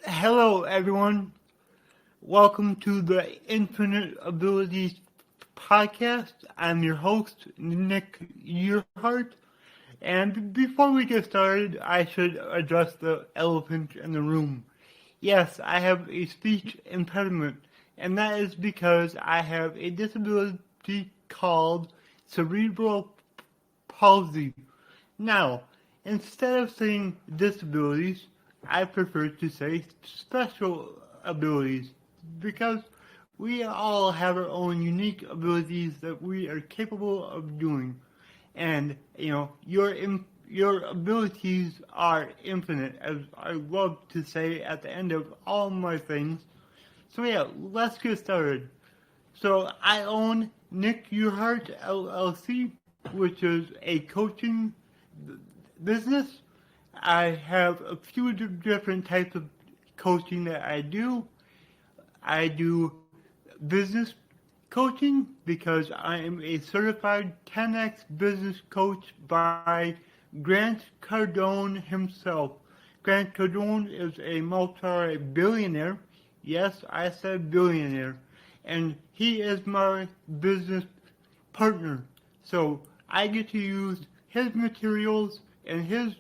Hello, everyone. Welcome to the Infinite Abilities podcast. I'm your host, Nick Yerhart. And before we get started, I should address the elephant in the room. Yes, I have a speech impediment, and that is because I have a disability called Cerebral Palsy. Now, instead of saying disabilities, I prefer to say special abilities because we all have our own unique abilities that we are capable of doing. And, your abilities are infinite, as I love to say at the end of all my things. So yeah, let's get started. So I own Nick Yerhart LLC, which is a coaching business. I have a few different types of coaching that I do. I do business coaching because I am a certified 10x business coach by Grant Cardone himself. Grant Cardone is a multi-billionaire. Yes, I said billionaire. And he is my business partner. So I get to use his materials and his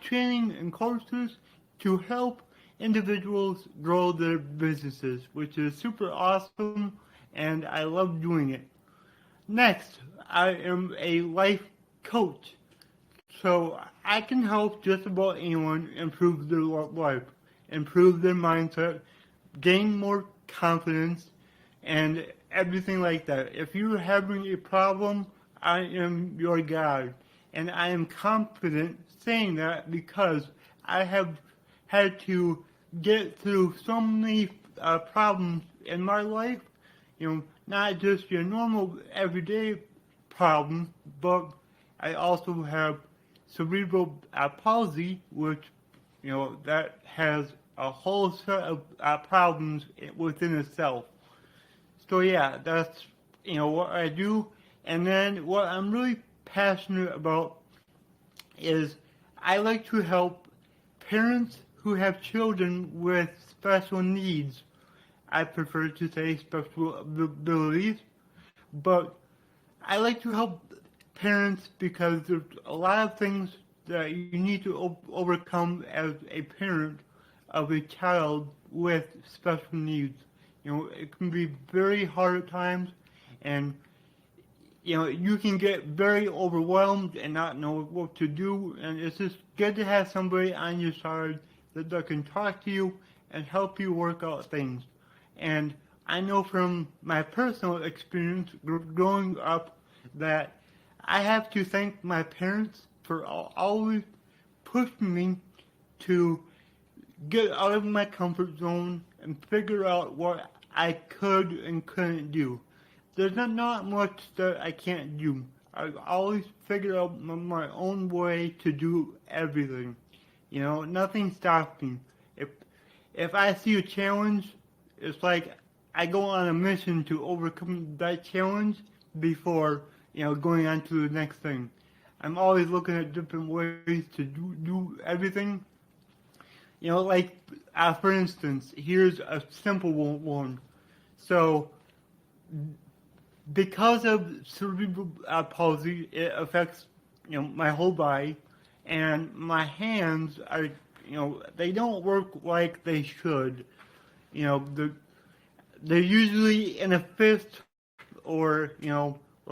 training and courses to help individuals grow their businesses, which is super awesome, and I love doing it. Next, I am a life coach, so I can help just about anyone improve their life, improve their mindset, gain more confidence, and everything like that. If you're having a problem, I am your guide. And I am confident saying that because I have had to get through so many problems in my life, not just your normal everyday problems, but I also have cerebral palsy, which, that has a whole set of problems within itself. So yeah, that's, what I do. And then what I'm really passionate about is I like to help parents who have children with special needs. I prefer to say special abilities, but I like to help parents because there's a lot of things that you need to overcome as a parent of a child with special needs. It can be very hard at times, and you can get very overwhelmed and not know what to do, and it's just good to have somebody on your side that can talk to you and help you work out things. And I know from my personal experience growing up that I have to thank my parents for always pushing me to get out of my comfort zone and figure out what I could and couldn't do. There's not much that I can't do. I always figure out my own way to do everything. Nothing stops me. If I see a challenge, it's like I go on a mission to overcome that challenge before, going on to the next thing. I'm always looking at different ways to do everything. For instance, here's a simple one. So, because of cerebral palsy, it affects, my whole body, and my hands are, they don't work like they should. They're usually in a fist, or,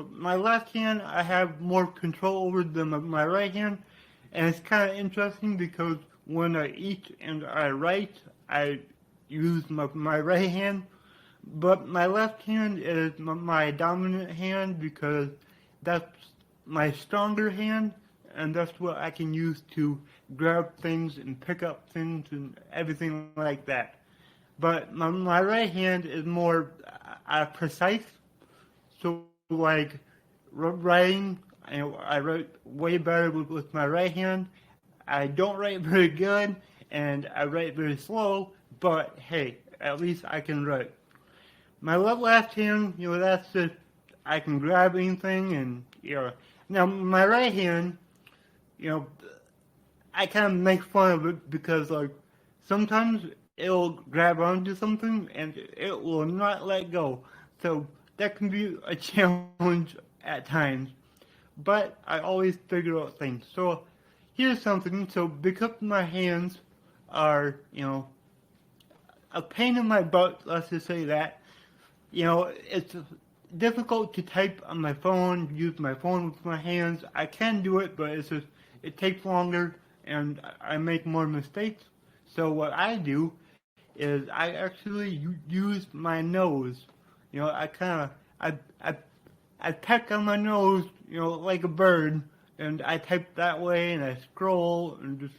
my left hand, I have more control over than my right hand, and it's kind of interesting because when I eat and I write, I use my right hand. But my left hand is my dominant hand because that's my stronger hand, and that's what I can use to grab things and pick up things and everything like that. But my right hand is more precise, so like writing, I write way better with my right hand. I don't write very good, and I write very slow, but hey, at least I can write. My left hand, that's just, I can grab anything, and, Now, my right hand, I kind of make fun of it because like sometimes it'll grab onto something and it will not let go. So that can be a challenge at times. But I always figure out things. So here's something. So because my hands are, a pain in my butt, let's just say that, it's difficult to type on my phone, use my phone with my hands. I can do it, but it takes longer and I make more mistakes. So what I do is I actually use my nose. I kind of I peck on my nose, like a bird, and I type that way, and I scroll, and just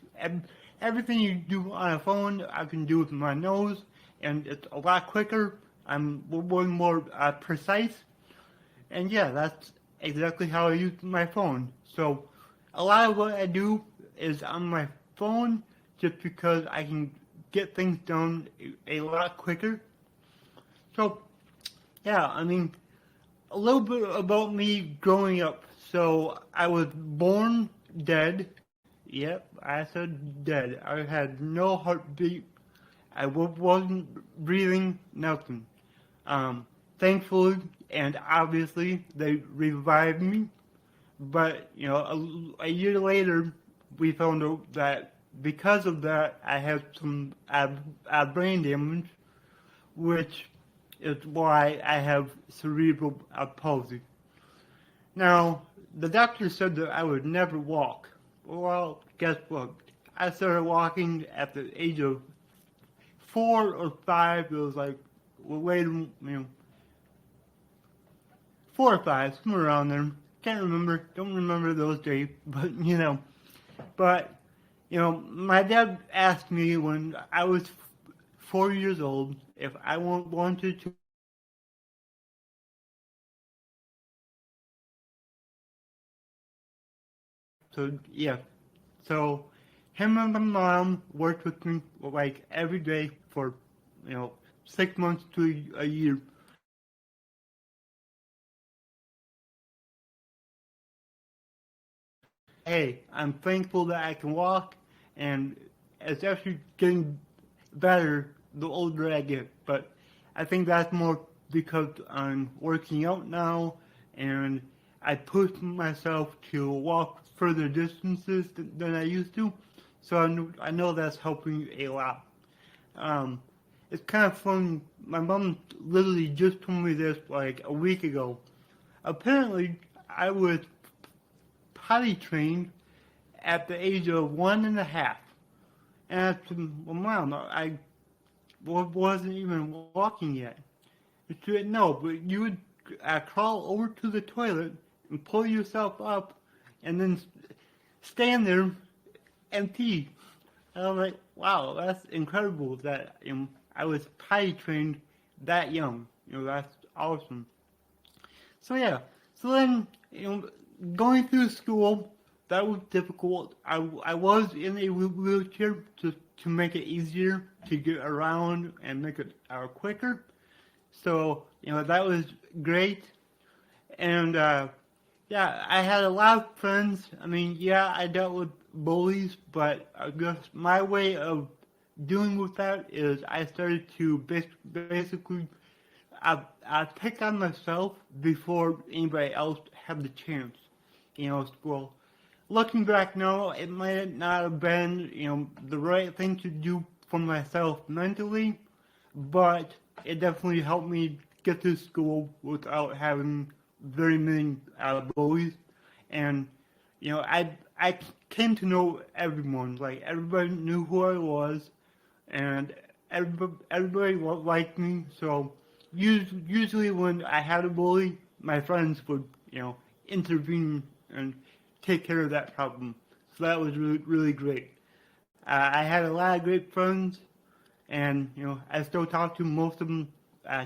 everything you do on a phone, I can do with my nose, and it's a lot quicker. I'm way more precise, and yeah, that's exactly how I use my phone. So a lot of what I do is on my phone, just because I can get things done a lot quicker. So yeah, I mean, a little bit about me growing up. So I was born dead. Yep, I said dead. I had no heartbeat. I wasn't breathing, nothing. Thankfully and obviously they revived me. But a year later, we found out that because of that, I had some brain damage, which is why I have cerebral palsy. Now, the doctor said that I would never walk. Well, guess what? I started walking at the age of 4 or 5. It was like, well, wait, 4 or 5, somewhere around there. Can't remember. Don't remember those days, but But my dad asked me when I was 4 years old if I wanted to. So yeah, so him and my mom worked with me like every day for 6 months to a year. Hey, I'm thankful that I can walk, and it's actually getting better the older I get. But I think that's more because I'm working out now, and I push myself to walk further distances than I used to. So I know that's helping a lot. Um, it's kind of fun. My mom literally just told me this like a week ago. Apparently, I was potty trained at the age of 1.5. And I said, well, Mom, I wasn't even walking yet. She said, no, but you would crawl over to the toilet and pull yourself up and then stand there and pee. And I'm like, wow, that's incredible that I was potty trained that young. That's awesome. So yeah, so then, going through school, that was difficult. I was in a wheelchair to make it easier to get around and make it quicker. So, that was great. And, yeah, I had a lot of friends. I mean, yeah, I dealt with bullies, but I guess my way of dealing with that is I started to basically I pick on myself before anybody else had the chance. Well, looking back now, it might not have been, the right thing to do for myself mentally, but it definitely helped me get through school without having very many bullies. And, I came to know everyone. Like, everybody knew who I was, and everybody liked me. So, usually when I had a bully, my friends would, intervene and take care of that problem. So that was really, really great. I had a lot of great friends, and I still talk to most of them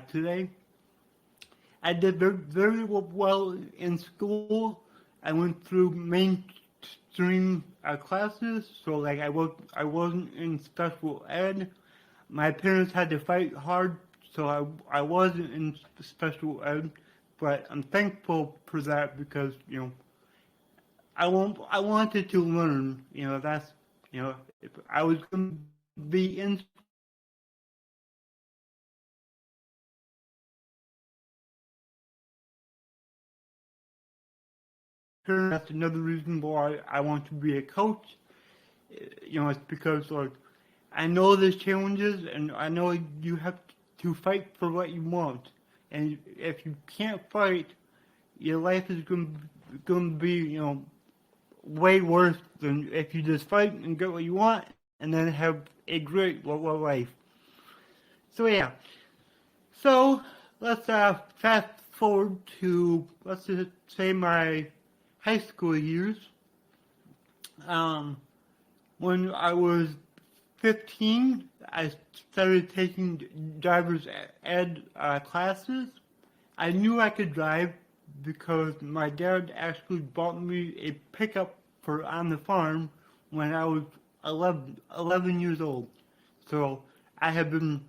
today. I did very well in school. I went through mainstream classes, so like I wasn't in special ed. My parents had to fight hard, so I wasn't in special ed. But I'm thankful for that because I wanted to learn. If I was going to be in school, that's another reason why I want to be a coach. It's because like I know there's challenges, and I know you have to fight for what you want. And if you can't fight, your life is going to be, way worse than if you just fight and get what you want and then have a great life. So yeah. So let's fast forward to, let's just say, my high school years. When I was 15, I started taking driver's ed classes. I knew I could drive because my dad actually bought me a pickup for on the farm when I was 11 years old. So I have been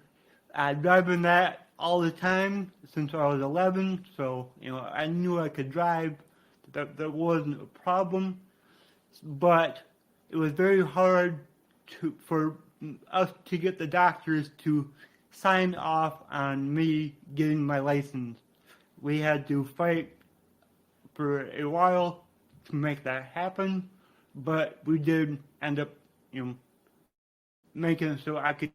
driving that all the time since I was 11. So, I knew I could drive. That wasn't a problem. But it was very hard for us to get the doctors to sign off on me getting my license. We had to fight for a while to make that happen, but we did end up, making it so I could.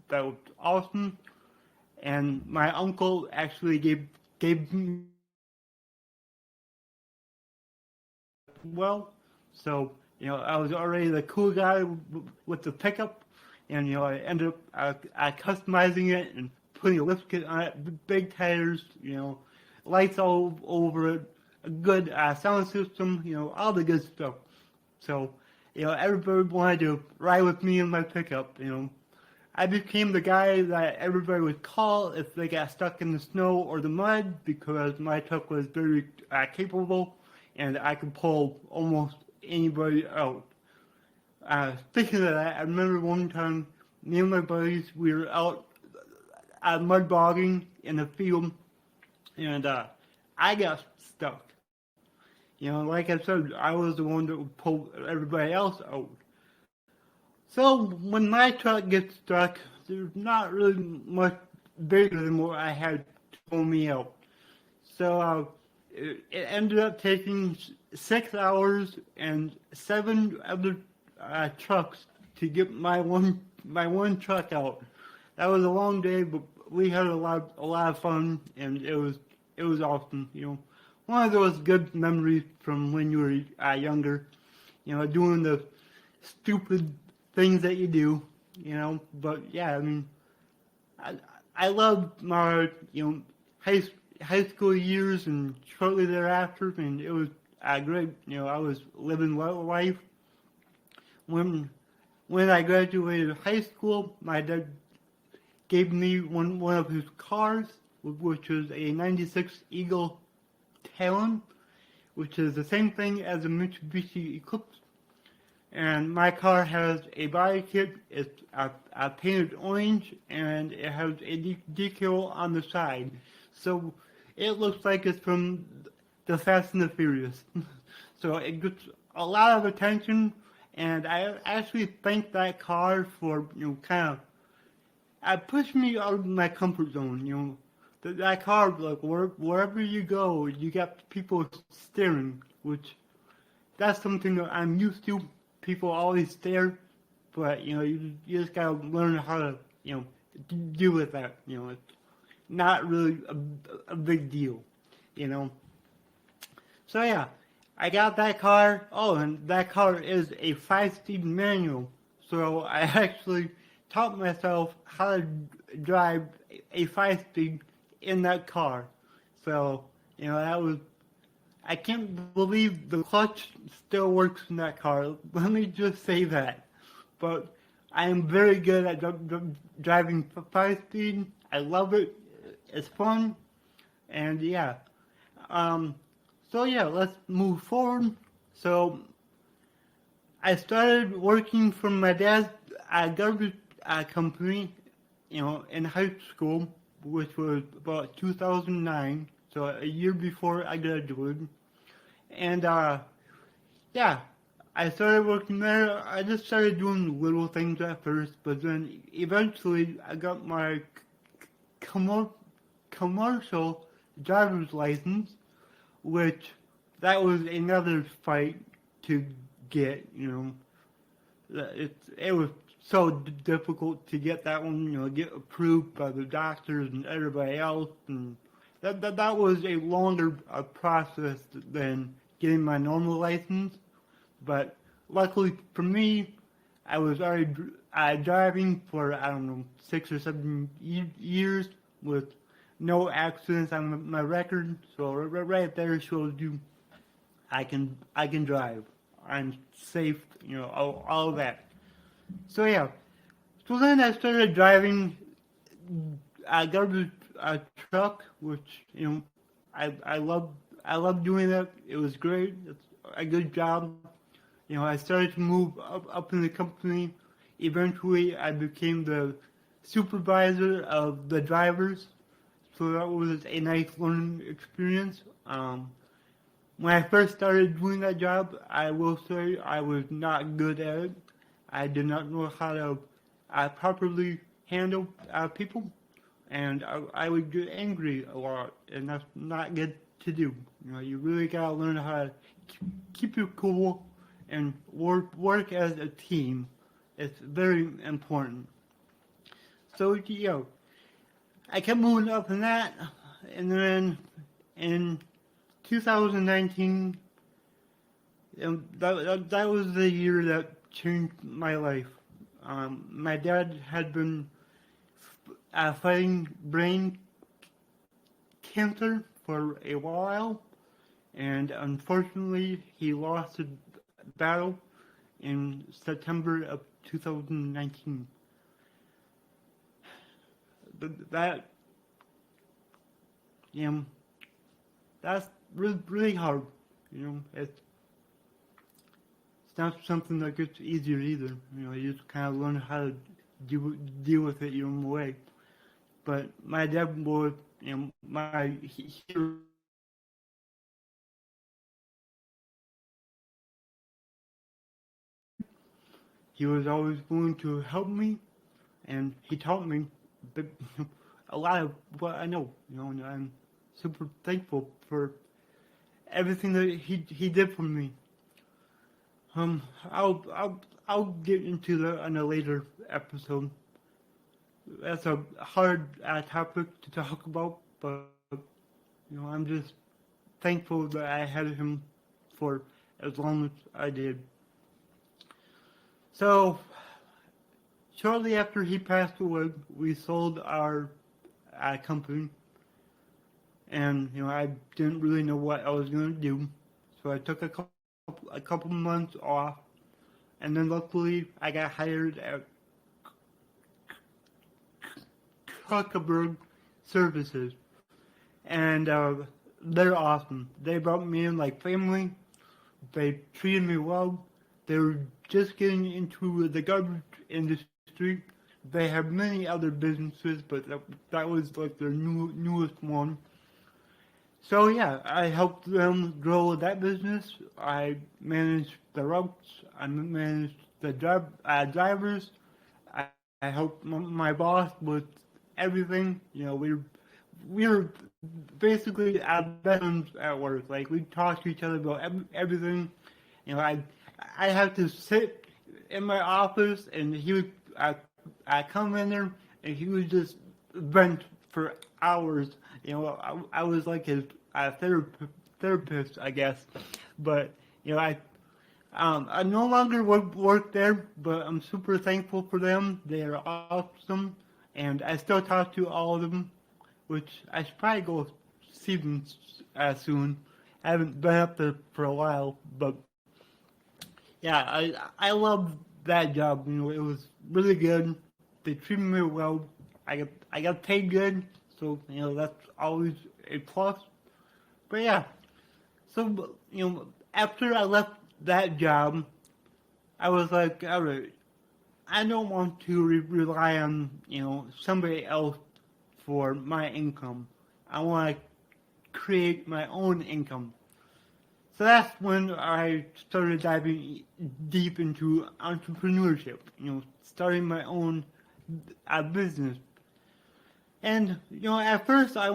That was awesome, and my uncle actually gave me well. So, I was already the cool guy with the pickup, and, I ended up customizing it and putting a lift kit on it, big tires, lights all over it, a good sound system, all the good stuff. So, everybody wanted to ride with me in my pickup, I became the guy that everybody would call if they got stuck in the snow or the mud because my truck was very capable and I could pull almost anybody out. Speaking of that, I remember one time me and my buddies, we were out mud bogging in the field, and I got stuck. Like I said, I was the one that would pull everybody else out. So when my truck gets stuck, there's not really much bigger than what I had to pull me out. So it ended up taking 6 hours and 7 other trucks to get my one truck out. That was a long day, but we had a lot of fun, and it was awesome. One of those good memories from when you were younger. Doing the stupid things that you do. But yeah, I loved my high school years and shortly thereafter, and it was great. I was living life. When I graduated high school, my dad gave me one of his cars, which was a '96 Eagle Talon, which is the same thing as a Mitsubishi Eclipse. And my car has a body kit. It's painted orange, and it has a decal on the side. So it looks like it's from the Fast and the Furious. So it gets a lot of attention, and I actually thank that car for, kind of pushed me out of my comfort zone. That car, like, wherever you go, you got people staring, which that's something that I'm used to. People always stare, but you just gotta learn how to deal with that. It's not really a big deal. So yeah, I got that car. Oh, and that car is a 5-speed manual. So I actually taught myself how to drive a 5-speed in that car. So that was. I can't believe the clutch still works in that car. Let me just say that. But I am very good at driving 5-speed. I love it. It's fun. And yeah. So yeah, let's move forward. So I started working for my dad's garbage company, in high school, which was about 2009. so a year before I graduated. And yeah, I started working there. I just started doing little things at first, but then eventually I got my commercial driver's license, which that was another fight to get. It was so difficult to get that one, get approved by the doctors and everybody else, and that was a longer process than getting my normal license. But luckily for me, I was already driving for, I don't know, 6 or 7 years with no accidents on my record. So right there shows you I can drive. I'm safe, all of that. So yeah. So then I started driving a garbage truck, which I love doing that. It was great. It's a good job. I started to move up in the company. Eventually, I became the supervisor of the drivers. So that was a nice learning experience. When I first started doing that job, I will say I was not good at it. I did not know how to properly handle people, and I would get angry a lot, and that's not good to do. You really gotta learn how to keep your cool and work as a team. It's very important. So I kept moving up in that, and then in 2019, that was the year that changed my life. My dad had been fighting brain cancer for a while, and unfortunately, he lost the battle in September of 2019. That's really hard. It's not something that gets easier either. You just kind of learn how to deal with it your own way. But my dad was, my hero. He was always willing to help me, and he taught me a lot of what I know. And I'm super thankful for everything that he did for me. I'll get into that in a later episode. That's a hard topic to talk about, but I'm just thankful that I had him for as long as I did. So shortly after he passed away, we sold our company, and I didn't really know what I was going to do, so I took a couple months off, and then luckily I got hired at Zuckerberg Services, and they're awesome. They brought me in like family. They treated me well. They were just getting into the garbage industry. They have many other businesses, but that was like their newest one. So yeah, I helped them grow that business. I managed the routes. I managed the drivers. I helped my boss with everything. We were basically best friends at work. Like, we talked to each other about everything. I have to sit in my office, and he would I come in there, and he would just vent for hours. I was like his therapist, I guess. But I no longer work there, but I'm super thankful for them. They are awesome, and I still talk to all of them, which I should probably go see them soon. I haven't been up there for a while, but yeah, I love that job. It was really good. They treated me well. I got paid good, so that's always a plus. But yeah, so after I left that job, I was like, all right, I don't want to rely on somebody else for my income. I want to create my own income. So that's when I started diving deep into entrepreneurship, starting my own business. And, at first I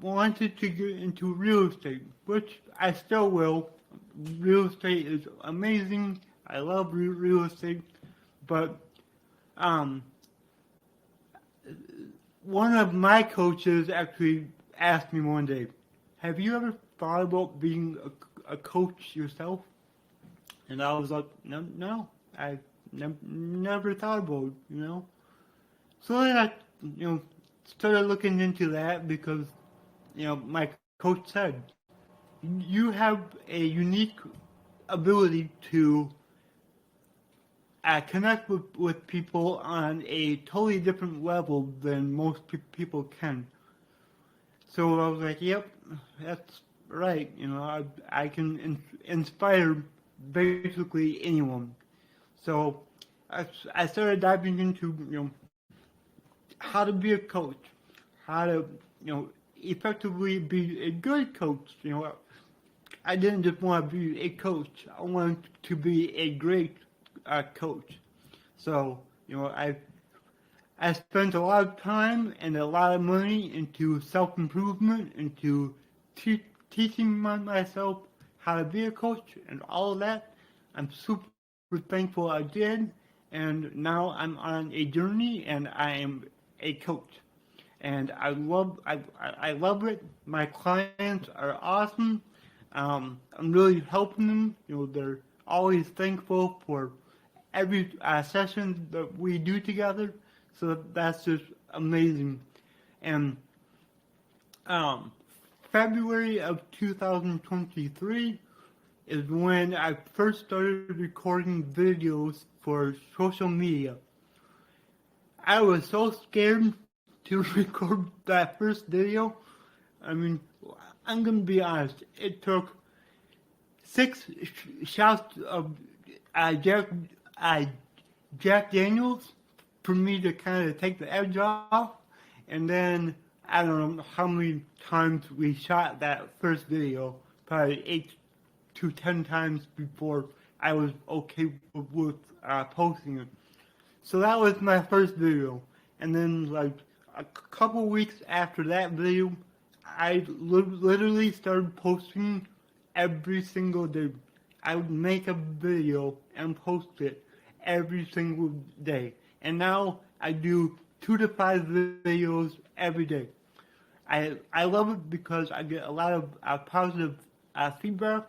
wanted to get into real estate, which I still will. Real estate is amazing. I love real estate. But one of my coaches actually asked me one day, have you ever thought about being a coach yourself? And I was like, no, I never thought about it, So then I, started looking into that because, my coach said, you have a unique ability to connect with people on a totally different level than most people can. So I was like, yep, that's right. I can inspire basically anyone. So I started diving into, how to be a coach, how to, effectively be a good coach. I didn't just want to be a coach. I wanted to be a great coach. So, I spent a lot of time and a lot of money into self-improvement, into teaching myself how to be a coach and all of that. I'm super thankful I did, and now I'm on a journey and I am a coach. And I love it. My clients are awesome. I'm really helping them. They're always thankful for every session that we do together. So that's just amazing. And February of 2023 is when I first started recording videos for social media. I was so scared to record that first video. I mean, I'm going to be honest. It took 6 shots of Jack Daniels for me to kind of take the edge off. And then, I don't know how many times we shot that first video. Probably 8 to 10 times before I was okay with posting it. So that was my first video. And then, like, a couple weeks after that video, I literally started posting every single day. I would make a video and post it every single day. And now I do 2 to 5 videos every day. I love it because I get a lot of positive feedback.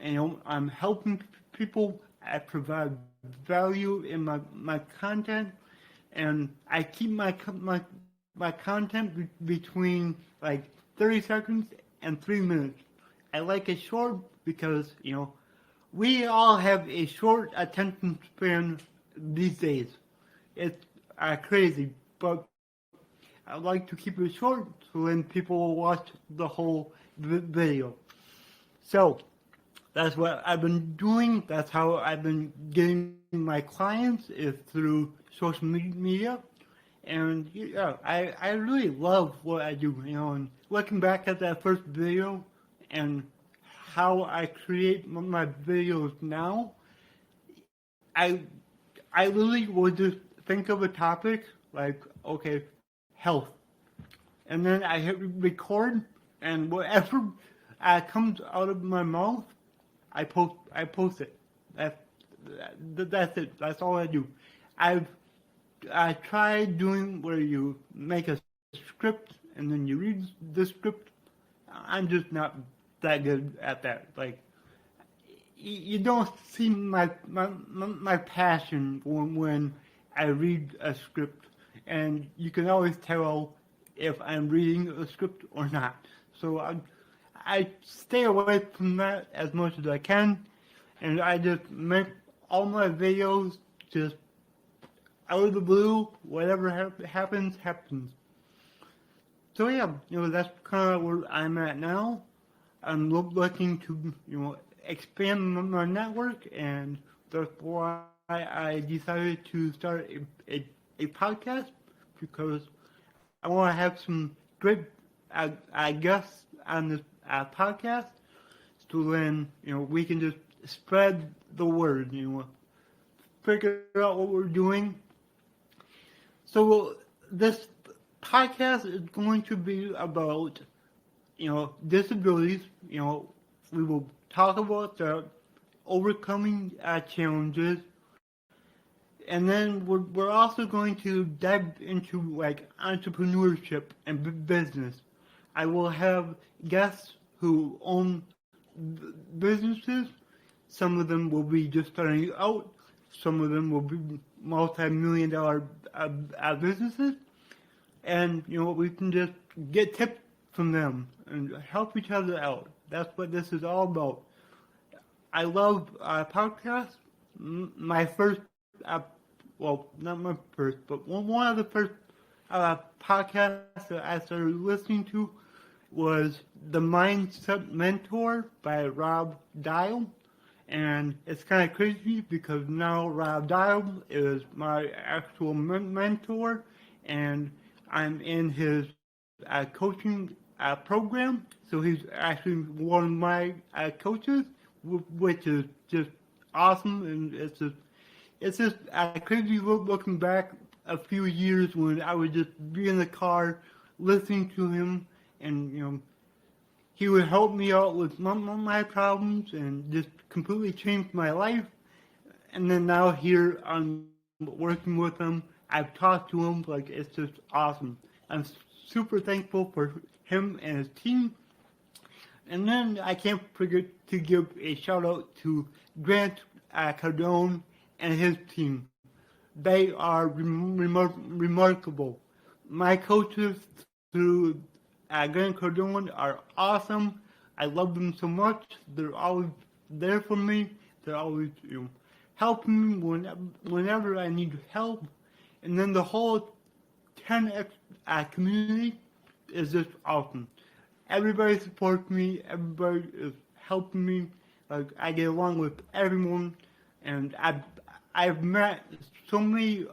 I'm helping people. I provide value in my content, and I keep my content between like 30 seconds and 3 minutes. I like it short because we all have a short attention span these days. It's crazy, but I like to keep it short so then people will watch the whole video. So that's what I've been doing. That's how I've been getting my clients, is through social media. And I really love what I do. And looking back at that first video and how I create my videos now, I literally would just think of a topic like, okay, health. And then I hit record, and whatever comes out of my mouth, I post it. That's it. That's all I do. I tried doing where you make a script and then you read the script. I'm just not that good at that. Like, you don't see my passion when I read a script, and you can always tell if I'm reading a script or not. So I stay away from that as much as I can, and I just make all my videos just out of the blue. Whatever happens. So yeah, that's kind of where I'm at now. I'm looking to, expand my network, and that's why I decided to start a podcast, because I want to have some great guests on this podcast, so then we can just spread the word. Figure out what we're doing. So this podcast is going to be about disabilities. We will talk about the overcoming challenges. And then we're also going to dive into like entrepreneurship and business. I will have guests who own businesses. Some of them will be just starting out. Some of them will be multi-million-dollar businesses. And we can just get tips from them and help each other out. That's what this is all about. I love podcasts. My first well, not my first, but one of the first podcasts that I started listening to was The Mindset Mentor by Rob Dial. And it's kind of crazy because now Rob Dial is my actual mentor, and I'm in his coaching program. So he's actually one of my coaches, which is just awesome, and it's just crazy looking back a few years when I would just be in the car listening to him, and he would help me out with my problems and just completely changed my life. And then now here I'm working with him. I've talked to him, like it's just awesome. I'm super thankful for him and his team. And then I can't forget to give a shout out to Grant Cardone and his team. They are remarkable. My coaches through Grant Cardone are awesome. I love them so much. They're always there for me. They're always helping me whenever I need help. And then the whole 10X community is just awesome. Everybody supports me. Everybody is helping me. Like I get along with everyone, and I've met so many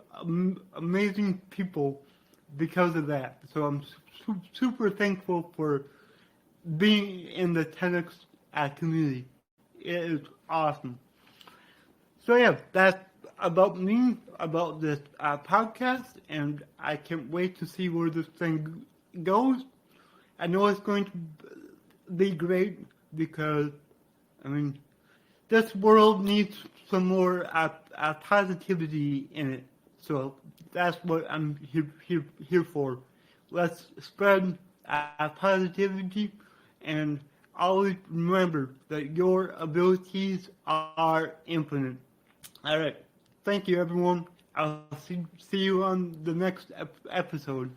amazing people because of that. So I'm super thankful for being in the 10X community. It is awesome. So yeah, that's about me, about this podcast, and I can't wait to see where this thing goes. I know it's going to be great because, this world needs some more positivity in it. So that's what I'm here for. Let's spread positivity, and always remember that your abilities are infinite. All right. Thank you, everyone. I'll see you on the next episode.